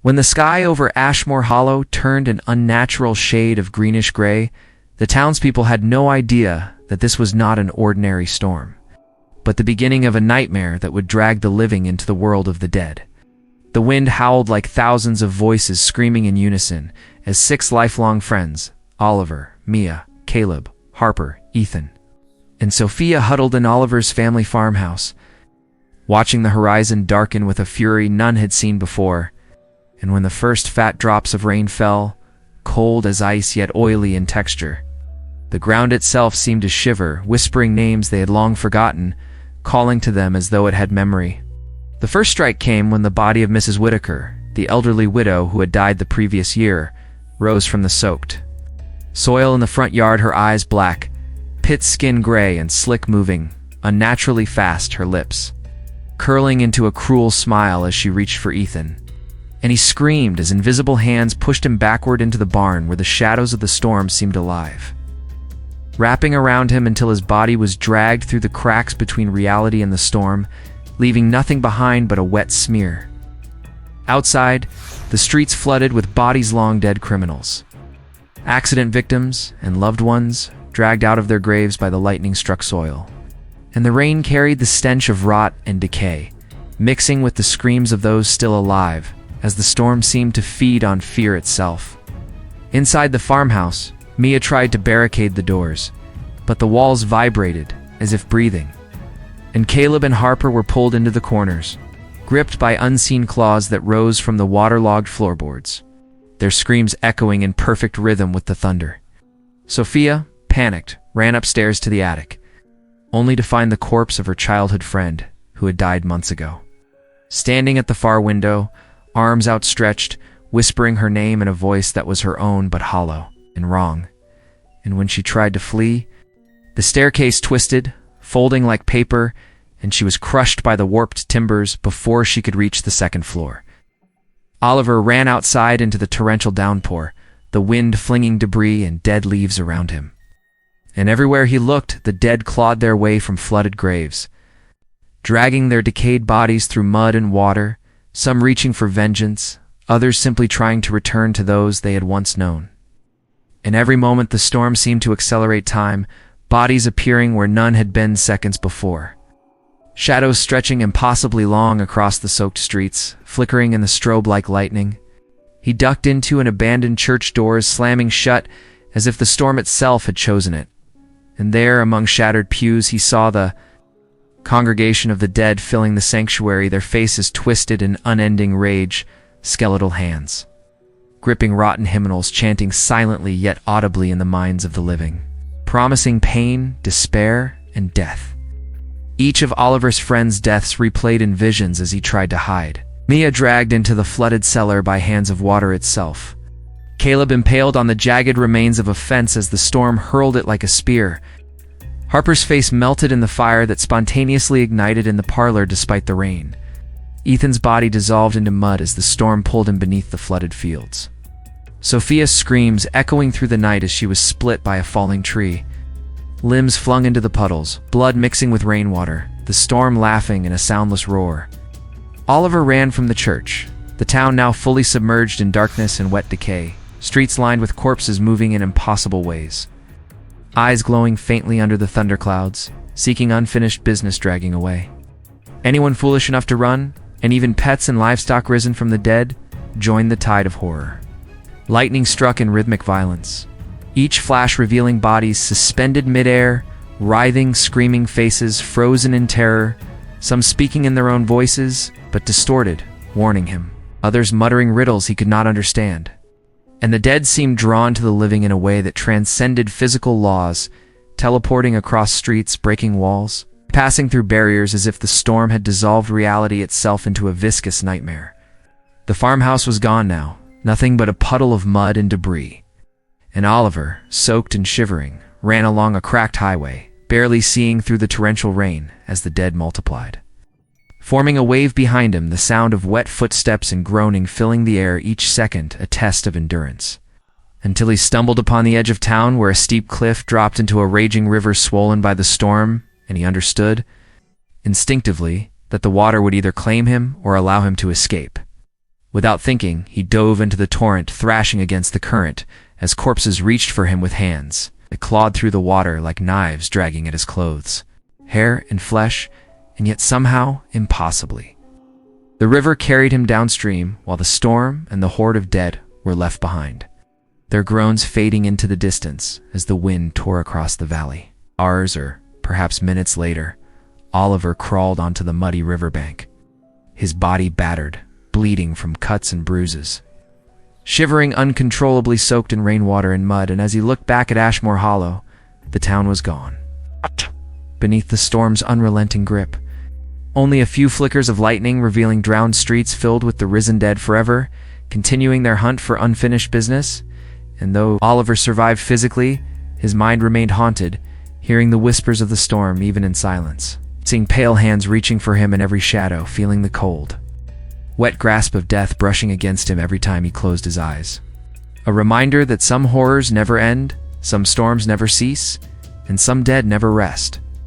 When the sky over Ashmore Hollow turned an unnatural shade of greenish-gray, the townspeople had no idea that this was not an ordinary storm, but the beginning of a nightmare that would drag the living into the world of the dead. The wind howled like thousands of voices screaming in unison as 6 lifelong friends, Oliver, Mia, Caleb, Harper, Ethan, and Sophia huddled in Oliver's family farmhouse, watching the horizon darken with a fury none had seen before. And when the first fat drops of rain fell, cold as ice yet oily in texture, the ground itself seemed to shiver, whispering names they had long forgotten, calling to them as though it had memory. The first strike came when the body of Mrs. Whitaker, the elderly widow who had died the previous year, rose from the soaked soil in the front yard, her eyes black, pit skin gray and slick, moving unnaturally fast, her lips curling into a cruel smile as she reached for Ethan. And he screamed as invisible hands pushed him backward into the barn where the shadows of the storm seemed alive, wrapping around him until his body was dragged through the cracks between reality and the storm, leaving nothing behind but a wet smear. Outside, the streets flooded with bodies, long dead criminals, accident victims, and loved ones dragged out of their graves by the lightning-struck soil. And the rain carried the stench of rot and decay, mixing with the screams of those still alive, as the storm seemed to feed on fear itself. Inside the farmhouse, Mia tried to barricade the doors, but the walls vibrated as if breathing, and Caleb and Harper were pulled into the corners, gripped by unseen claws that rose from the waterlogged floorboards, their screams echoing in perfect rhythm with the thunder. Sophia, panicked, ran upstairs to the attic, only to find the corpse of her childhood friend who had died months ago, standing at the far window, arms outstretched, whispering her name in a voice that was her own but hollow and wrong. And when she tried to flee, the staircase twisted, folding like paper, and she was crushed by the warped timbers before she could reach the second floor. Oliver ran outside into the torrential downpour, the wind flinging debris and dead leaves around him. And everywhere he looked, the dead clawed their way from flooded graves, dragging their decayed bodies through mud and water, some reaching for vengeance, others simply trying to return to those they had once known. In every moment the storm seemed to accelerate time, bodies appearing where none had been seconds before, shadows stretching impossibly long across the soaked streets, flickering in the strobe-like lightning. He ducked into an abandoned church doors, slamming shut as if the storm itself had chosen it. And there, among shattered pews, he saw the congregation of the dead filling the sanctuary, their faces twisted in unending rage, skeletal hands gripping rotten hymnals, chanting silently yet audibly in the minds of the living, promising pain, despair, and death. Each of Oliver's friends' deaths replayed in visions as he tried to hide. Mia dragged into the flooded cellar by hands of water itself. Caleb impaled on the jagged remains of a fence as the storm hurled it like a spear. Harper's face melted in the fire that spontaneously ignited in the parlor despite the rain. Ethan's body dissolved into mud as the storm pulled him beneath the flooded fields. Sophia's screams echoing through the night as she was split by a falling tree. Limbs flung into the puddles, blood mixing with rainwater, the storm laughing in a soundless roar. Oliver ran from the church, the town now fully submerged in darkness and wet decay, streets lined with corpses moving in impossible ways, eyes glowing faintly under the thunderclouds, seeking unfinished business dragging away. Anyone foolish enough to run, and even pets and livestock risen from the dead, joined the tide of horror. Lightning struck in rhythmic violence, each flash revealing bodies suspended midair, writhing, screaming faces frozen in terror, some speaking in their own voices, but distorted, warning him, others muttering riddles he could not understand. And the dead seemed drawn to the living in a way that transcended physical laws, teleporting across streets, breaking walls, passing through barriers as if the storm had dissolved reality itself into a viscous nightmare. The farmhouse was gone now, nothing but a puddle of mud and debris. And Oliver, soaked and shivering, ran along a cracked highway, barely seeing through the torrential rain as the dead multiplied. Forming a wave behind him, the sound of wet footsteps and groaning filling the air each second, a test of endurance. Until he stumbled upon the edge of town where a steep cliff dropped into a raging river swollen by the storm, and he understood, instinctively, that the water would either claim him or allow him to escape. Without thinking, he dove into the torrent, thrashing against the current, as corpses reached for him with hands. They clawed through the water like knives dragging at his clothes. Hair and flesh, and yet somehow impossibly. The river carried him downstream, while the storm and the horde of dead were left behind, their groans fading into the distance as the wind tore across the valley. Hours, or perhaps minutes later, Oliver crawled onto the muddy riverbank, his body battered, bleeding from cuts and bruises, shivering uncontrollably, soaked in rainwater and mud. And as he looked back at Ashmore Hollow, the town was gone. Beneath the storm's unrelenting grip, only a few flickers of lightning revealing drowned streets filled with the risen dead forever, continuing their hunt for unfinished business. And though Oliver survived physically, his mind remained haunted, hearing the whispers of the storm even in silence, seeing pale hands reaching for him in every shadow, feeling the cold, wet grasp of death brushing against him every time he closed his eyes. A reminder that some horrors never end, some storms never cease, and some dead never rest.